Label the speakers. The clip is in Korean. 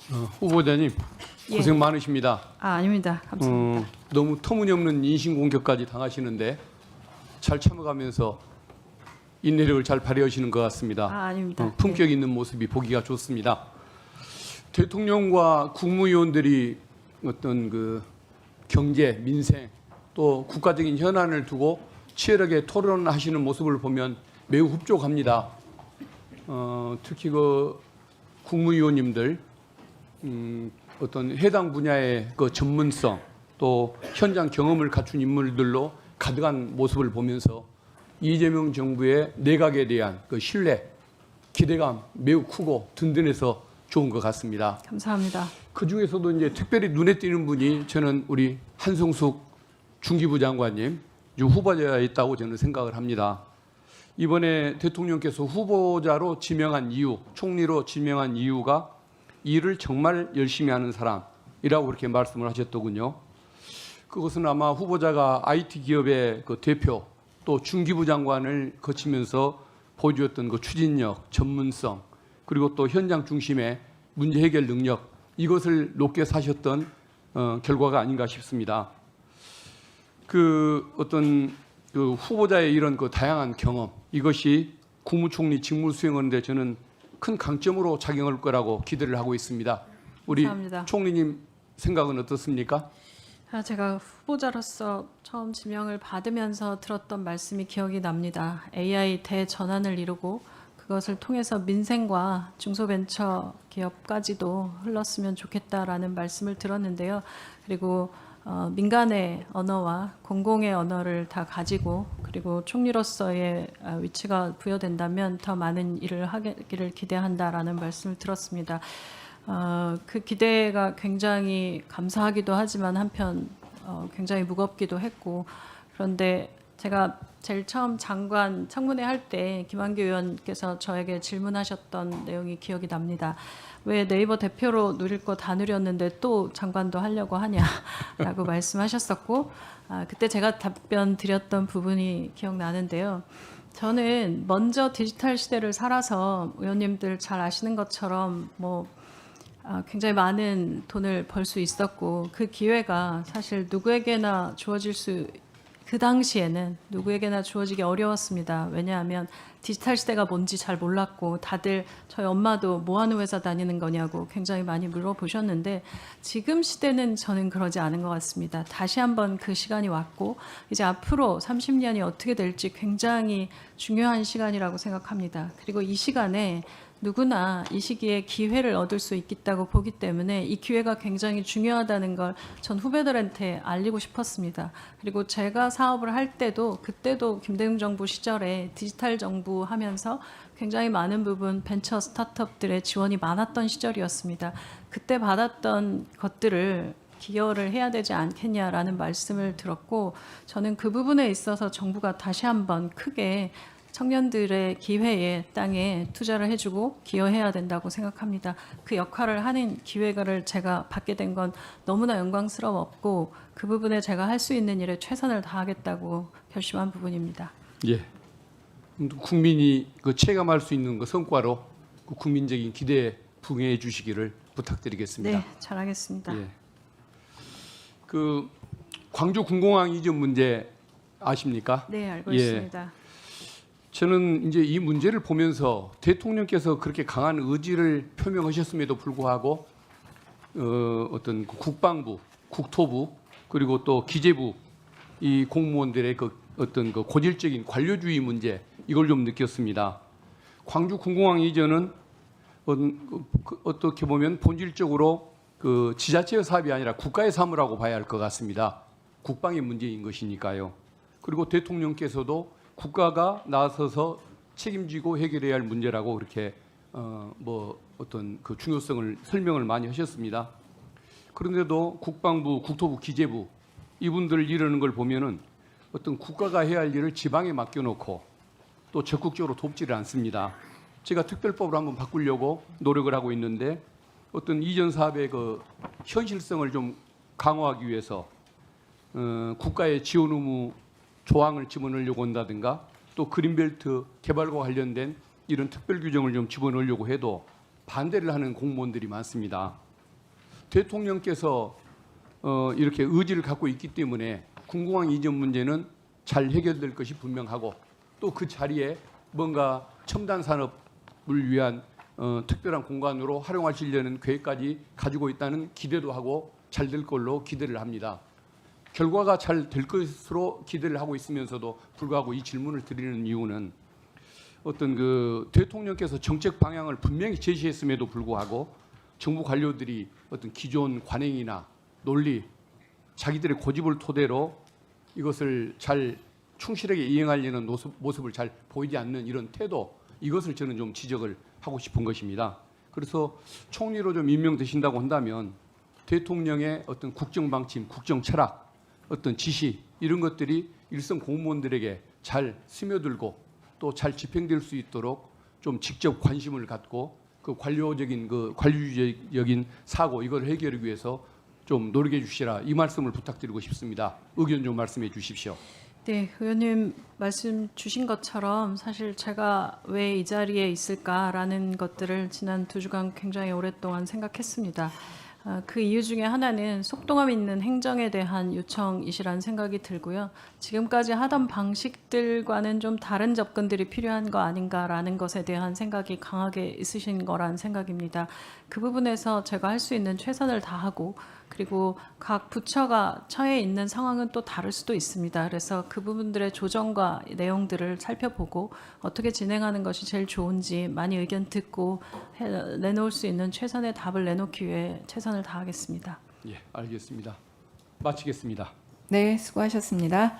Speaker 1: 후보자님 고생
Speaker 2: 예.
Speaker 1: 많으십니다.
Speaker 2: 아닙니다. 감사합니다.
Speaker 1: 너무 터무니없는 인신공격까지 당하시는데 잘 참아가면서 인내력을 잘 발휘하시는 것 같습니다.
Speaker 2: 아닙니다.
Speaker 1: 품격 있는 모습이 보기가 좋습니다. 대통령과 국무위원들이 어떤 그 경제, 민생 또 국가적인 현안을 두고 치열하게 토론하시는 모습을 보면 매우 흡족합니다. 특히 그 국무위원님들 어떤 해당 분야의 그 전문성 또 현장 경험을 갖춘 인물들로 가득한 모습을 보면서 이재명 정부의 내각에 대한 그 신뢰, 기대감 매우 크고 든든해서 좋은 것 같습니다.
Speaker 2: 감사합니다.
Speaker 1: 그 중에서도 이제 특별히 눈에 띄는 분이 저는 우리 한성숙 중기부 장관님 후보자에 있다고 저는 생각을 합니다. 이번에 대통령께서 후보자로 지명한 이유, 총리로 지명한 이유가 일을 정말 열심히 하는 사람이라고 그렇게 말씀을 하셨더군요. 그것은 아마 후보자가 IT 기업의 그 대표 또 중기부 장관을 거치면서 보여주었던 그 추진력, 전문성 그리고 또 현장 중심의 문제 해결 능력 이것을 높게 사셨던 결과가 아닌가 싶습니다. 그 어떤 그 후보자의 이런 그 다양한 경험 이것이 국무총리 직무 수행하는데 저는 큰 강점으로 작용할 거라고 기대를 하고 있습니다. 우리
Speaker 2: 감사합니다.
Speaker 1: 총리님 생각은 어떻습니까?
Speaker 2: 제가 후보자로서 처음 지명을 받으면서 들었던 말씀이 기억이 납니다. AI 대전환을 이루고 그것을 통해서 민생과 중소벤처 기업까지도 흘렀으면 좋겠다라는 말씀을 들었는데요. 그리고 민간의 언어와 공공의 언어를 다 가지고 그리고 총리로서의 위치가 부여된다면 더 많은 일을 하기를 기대한다라는 말씀을 들었습니다. 그 기대가 굉장히 감사하기도 하지만 한편 굉장히 무겁기도 했고 그런데 제가 제일 처음 장관 청문회 할 때 김한규 의원께서 저에게 질문하셨던 내용이 기억이 납니다. 왜 네이버 대표로 누릴 거 다 누렸는데 또 장관도 하려고 하냐라고 말씀하셨었고 그때 제가 답변 드렸던 부분이 기억나는데요. 저는 먼저 디지털 시대를 살아서 의원님들 잘 아시는 것처럼 굉장히 많은 돈을 벌 수 있었고 그 기회가 사실 누구에게나 주어질 그 당시에는 누구에게나 주어지기 어려웠습니다. 왜냐하면 디지털 시대가 뭔지 잘 몰랐고 다들 저희 엄마도 뭐 하는 회사 다니는 거냐고 굉장히 많이 물어보셨는데 지금 시대는 저는 그러지 않은 것 같습니다. 다시 한번 그 시간이 왔고 이제 앞으로 30년이 어떻게 될지 굉장히 중요한 시간이라고 생각합니다. 그리고 이 시간에 누구나 이 시기에 기회를 얻을 수 있다고 보기 때문에 이 기회가 굉장히 중요하다는 걸 전 후배들한테 알리고 싶었습니다. 그리고 제가 사업을 할 때도 그때도 김대중 정부 시절에 디지털 정부 하면서 굉장히 많은 부분 벤처 스타트업들의 지원이 많았던 시절이었습니다. 그때 받았던 것들을 기여를 해야 되지 않겠냐라는 말씀을 들었고 저는 그 부분에 있어서 정부가 다시 한번 크게 청년들의 기회에 땅에 투자를 해주고 기여해야 된다고 생각합니다. 그 역할을 하는 기회를 제가 받게 된 건 너무나 영광스러웠고 그 부분에 제가 할 수 있는 일에 최선을 다하겠다고 결심한 부분입니다.
Speaker 1: 예. 국민이 그 체감할 수 있는 그 성과로 그 국민적인 기대에 부응해 주시기를 부탁드리겠습니다.
Speaker 2: 네, 잘하겠습니다.
Speaker 1: 예. 그 광주 군공항 이전 문제 아십니까?
Speaker 2: 네, 알고
Speaker 1: 예.
Speaker 2: 있습니다.
Speaker 1: 저는 이제 이 문제를 보면서 대통령께서 그렇게 강한 의지를 표명하셨음에도 불구하고 어떤 국방부, 국토부 그리고 또 기재부 이 공무원들의 그 어떤 그 고질적인 관료주의 문제 이걸 좀 느꼈습니다. 광주 군공항 이전은 어떻게 보면 본질적으로 그 지자체의 사업이 아니라 국가의 사무라고 봐야 할 것 같습니다. 국방의 문제인 것이니까요. 그리고 대통령께서도 국가가 나서서 책임지고 해결해야 할 문제라고 그렇게 어떤 그 중요성을 설명을 많이 하셨습니다. 그런데도 국방부, 국토부, 기재부 이분들 이러는 걸 보면은 어떤 국가가 해야 할 일을 지방에 맡겨놓고 또 적극적으로 돕지를 않습니다. 제가 특별법을 한번 바꾸려고 노력을 하고 있는데 어떤 이전 사업의 그 현실성을 좀 강화하기 위해서 국가의 지원 의무 조항을 집어넣으려고 한다든가 또 그린벨트 개발과 관련된 이런 특별 규정을 좀 집어넣으려고 해도 반대를 하는 공무원들이 많습니다. 대통령께서 이렇게 의지를 갖고 있기 때문에 궁공항 이전 문제는 잘 해결될 것이 분명하고 또 그 자리에 뭔가 첨단 산업을 위한 특별한 공간으로 활용하시려는 계획까지 가지고 있다는 기대도 하고 잘 될 걸로 기대를 합니다. 결과가 잘 될 것으로 기대를 하고 있으면서도 불구하고 이 질문을 드리는 이유는 어떤 그 대통령께서 정책 방향을 분명히 제시했음에도 불구하고 정부 관료들이 어떤 기존 관행이나 논리, 자기들의 고집을 토대로 이것을 잘 충실하게 이행하려는 모습을 잘 보이지 않는 이런 태도, 이것을 저는 좀 지적을 하고 싶은 것입니다. 그래서 총리로 좀 임명되신다고 한다면 대통령의 어떤 국정 방침, 국정 철학, 어떤 지시 이런 것들이 일선 공무원들에게 잘 스며들고 또 잘 집행될 수 있도록 좀 직접 관심을 갖고 그 관료주의적인 사고 이걸 해결하기 위해서 좀 노력해 주시라 이 말씀을 부탁드리고 싶습니다. 의견 좀 말씀해 주십시오.
Speaker 2: 네, 의원님 말씀 주신 것처럼 사실 제가 왜 이 자리에 있을까라는 것들을 지난 2주간 굉장히 오랫동안 생각했습니다. 그 이유 중에 하나는 속도감 있는 행정에 대한 요청이시라는 생각이 들고요. 지금까지 하던 방식들과는 좀 다른 접근들이 필요한 거 아닌가라는 것에 대한 생각이 강하게 있으신 거란 생각입니다. 그 부분에서 제가 할 수 있는 최선을 다하고 그리고 각 부처가 처해 있는 상황은 또 다를 수도 있습니다. 그래서 그 부분들의 조정과 내용들을 살펴보고 어떻게 진행하는 것이 제일 좋은지 많이 의견 듣고 내놓을 수 있는 최선의 답을 내놓기 위해 최선을 다하겠습니다.
Speaker 1: 예, 알겠습니다. 마치겠습니다.
Speaker 3: 네, 수고하셨습니다.